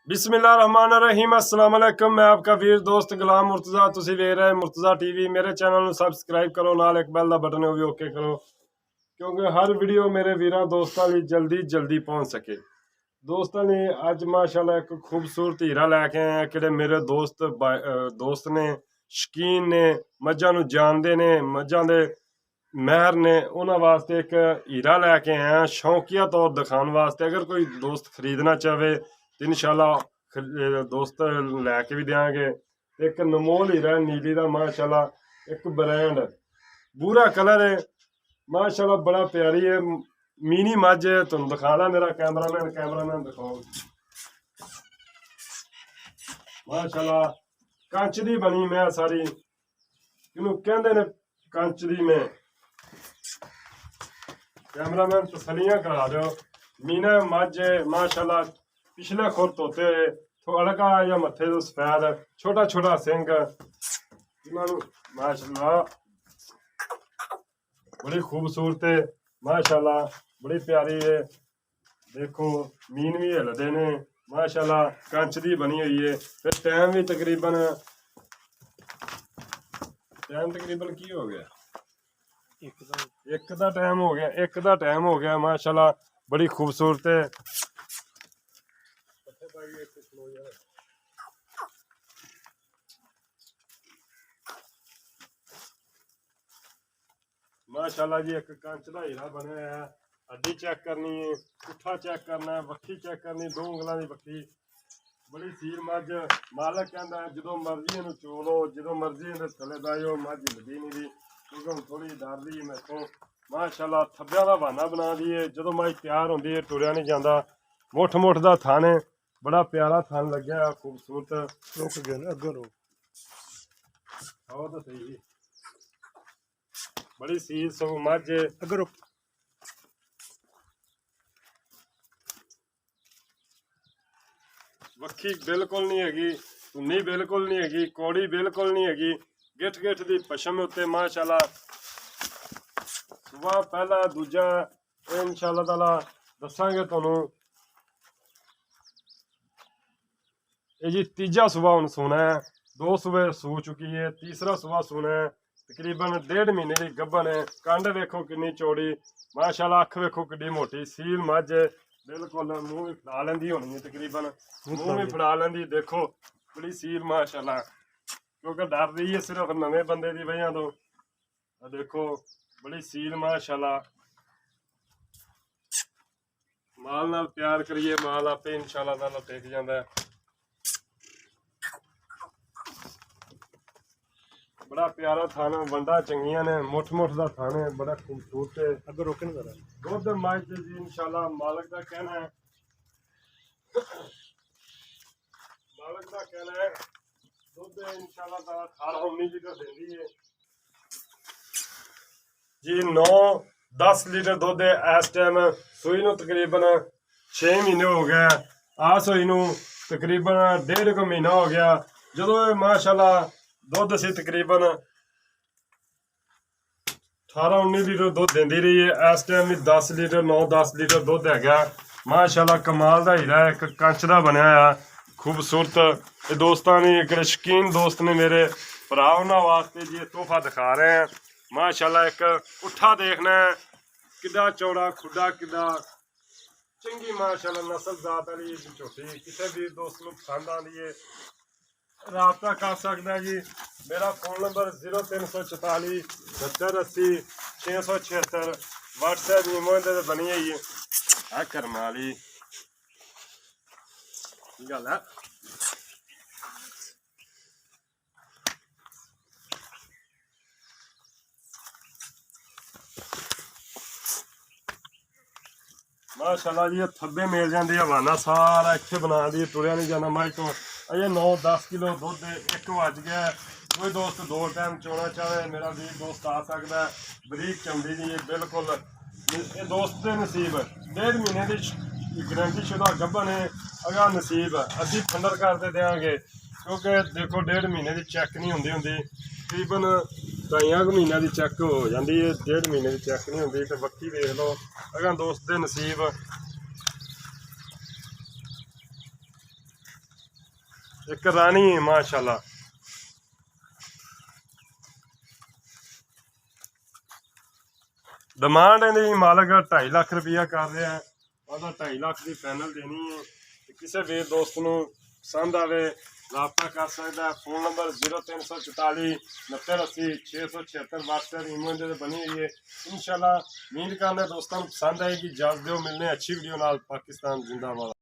बिस्मिल्लाहिर्रहमानिर्रहीम अस्सलाम वालेकुम। मैं आपका वीर दोस्त गुलाम मुर्तज़ा। तुसी वेख रहे मुर्तज़ा टीवी। मेरे चैनल ਨੂੰ ਸਬਸਕ੍ਰਾਈਬ ਕਰੋ, ਨਾਲ ਇੱਕ ਬੈਲ ਦਾ ਬਟਨ ਉਹ ਵੀ ਓਕੇ ਕਰੋ, ਕਿਉਂਕਿ ਹਰ ਵੀਡੀਓ ਮੇਰੇ ਵੀਰਾਂ ਦੋਸਤਾਂ ਲਈ ਜਲਦੀ ਪਹੁੰਚ ਸਕੇ। ਦੋਸਤਾਂ ਨੇ ਅੱਜ ਮਾਸ਼ਾਅੱਲਾ ਇੱਕ ਖੂਬਸੂਰਤ ਹੀਰਾ ਲੈ ਕੇ ਆਏ ਆ। ਕਿਹੜੇ ਮੇਰੇ ਦੋਸਤ ਨੇ, ਸ਼ੌਕੀਨ ਨੇ, ਮੱਝਾਂ ਨੂੰ ਜਾਣਦੇ ਨੇ, ਮੱਝਾਂ ਦੇ ਮਹਿਰ ਨੇ, ਉਹਨਾਂ ਵਾਸਤੇ ਇੱਕ ਹੀਰਾ ਲੈ ਕੇ ਆਏ ਆ ਸ਼ੌਕੀਆ ਤੌਰ ਦਿਖਾਉਣ ਵਾਸਤੇ। ਅਗਰ ਕੋਈ ਦੋਸਤ ਖਰੀਦਣਾ ਚਾਹਵੇ तो इंशाल्लाह दोस्त लैके भी देंगे। एक नमोल हीरा नीली का माशाल्लाह, एक ब्रांड बूरा कलर है माशाल्लाह, बड़ा प्यारी है, मीनी मझ है। तुम दिखा ला मेरा कैमरामैन दिखाओ माशाल्लाह, कंच दी बनी मैं सारी, इनू कहंदे ने कंच दी मैं। कैमरामैन तसलियां करा दो। मीना मझ है माशाल्लाह, पिछले खुर धोते हुए, हल्का या मत्थे तो सफेद, छोटा छोटा सिंह, माशाल्लाह बड़ी खूबसूरत है माशाल्लाह, बड़ी प्यारी है। देखो मीन भी हिलते ने माशाल्लाह, कंच दी बनी हुई है। फिर टाइम भी तकरीबन की हो गया, एक दा टाइम हो गया माशाल्लाह, बड़ी खूबसूरत है। माशाल्लाह जी, एक कंच का हीरा बनया है। हड्डी चेक करनी है, पुट्ठा चेक करना है, वक्खी चेक करनी, 2 ਉਂਗਲਾਂ ਦੀ वक्खी। बड़ी सील मझ, मालक कहता है जो मर्जी इनू चोलो, जो मर्जी इहदे थले बायो, मझ हिलदी नहीं दी, क्योंकि हम थोड़ी डर दी मैथों माशाल्लाह। थब्बियां दा बहाना बना दी है, जो मझ तैयार होंदी है टुरिया नहीं जाता। मुठ दा थन है, बड़ा प्यारा थन लग्या, खूबसूरत। रुक गया अगर हो तो सही, बड़ी सील सो मझ अगर वक्खी बिल्कुल नहीं हैगी, धुनी बिल्कुल नहीं हैगी, कौड़ी बिल्कुल नहीं हैगी। गिठ दी पशम उत्ते माशाल्लाह। सुबह पहला दूजा इंशाल्लाह ताला दसांगे तुहानू। ये जी तीजा सुबह हुण सोना है, 2 सुबह सू चुकी है, तीसरा सुबह सोना है। तकरीबन 1.5 महीने की गब्बन है। कंड वेखो कितनी चौड़ी माशाल्लाह, अख वेखो कितनी मोटी। सील मझ बिल्कुल, मूँह भी फड़ा लेंदी होनी है, तकरीबन मूँह भी फड़ा लेंदी। देखो बड़ी सील माशाल्लाह, क्योंकि डर रही है सिर्फ नवे बंदे की वजह तो। देखो बड़ी सील माशाल्लाह। माल नाल प्यार करिए, माल आपे इंशाल्लाह ताला टिक जांदा है। बड़ा प्यारा थाना, वंडा चंगियां ने, मुठ का थाना है, बड़ा खूबसूरत है। अगर रोके नहीं करा दुध मझ जी इंशाल्लाह मालक का कहना है, दुध इंशाल्लाह 18-19 लीटर देती है जी। 9-10 लीटर दुध है इस टाइम। सूई नूं तकरीबन 6 महीने हो गए, आ सूई नूं तकरीबन 1.5 महीना हो गया। जो माशाल्लाह दुध से तकरीबन 18-19 लीटर दुध देंदी रही है। इस टाइम भी 10 लीटर 9-10 लीटर दुध है माशाल्लाह। कमाल का हीरा है, एक कंच का बनया है, खूबसूरत। ये दोस्तों ने, एक शौकीन दोस्त ने मेरे भरा, उन्होंने वास्ते जी तोहफा दिखा रहे हैं माशाल्लाह। एक उठा देखना है, कितना चौड़ा खुडा, कितना चंगी माशाल्लाह नस्ल जात वाली झोटी। किसी भी दोस्त को पसंद आती है राबता कर सकता जी। मेरा फोन नंबर 0344 7080 676। व्हाट्सएप ईमो बनी हुई है। आ करम वाली गल है। माशाल्लाह जी, थब्बे मिल जाते, हवाना सारा इतने बना दी, तुरया नहीं जाना मझ तो। अजे 9-10 किलो दुध 1 बज गया। कोई दोस्त 2 टाइम चोना चाहे, मेरा भी दोस्त आ सकता है। बरीक चमड़ी दी बिल्कुल, ये दोस्त के नसीब। 1.5 महीने की गारंटी शुदा गब्बन है। अगर नसीब अभी फंडर करते देंगे, क्योंकि देखो 1.5 महीने की चेक नहीं होंगी तकरीबन 2.5 महीनों की चेक हो जाती है। 1.5 महीने की चेक नहीं होंगी। तो वक्की देख लो, अगर दोस्त के नसीब एक रानी है माशाल्लाह। डिमांड इहदी मालक 2.5 लाख रुपया कर रहा है, ਉਹਦਾ 2.5 लाख की फाइनल देनी है। किसी वीर दोस्त ਨੂੰ पसंद आवे राबता कर सकता है। फोन नंबर 0344 9080 676 व्हाट्सएप ईमेल दे बनी हुई है। इंशाल्लाह उम्मीद करने दोस्तों को पसंद आएगी। इजाजत दो, मिलने अच्छी वीडियो नाल। पाकिस्तान जिंदाबाद।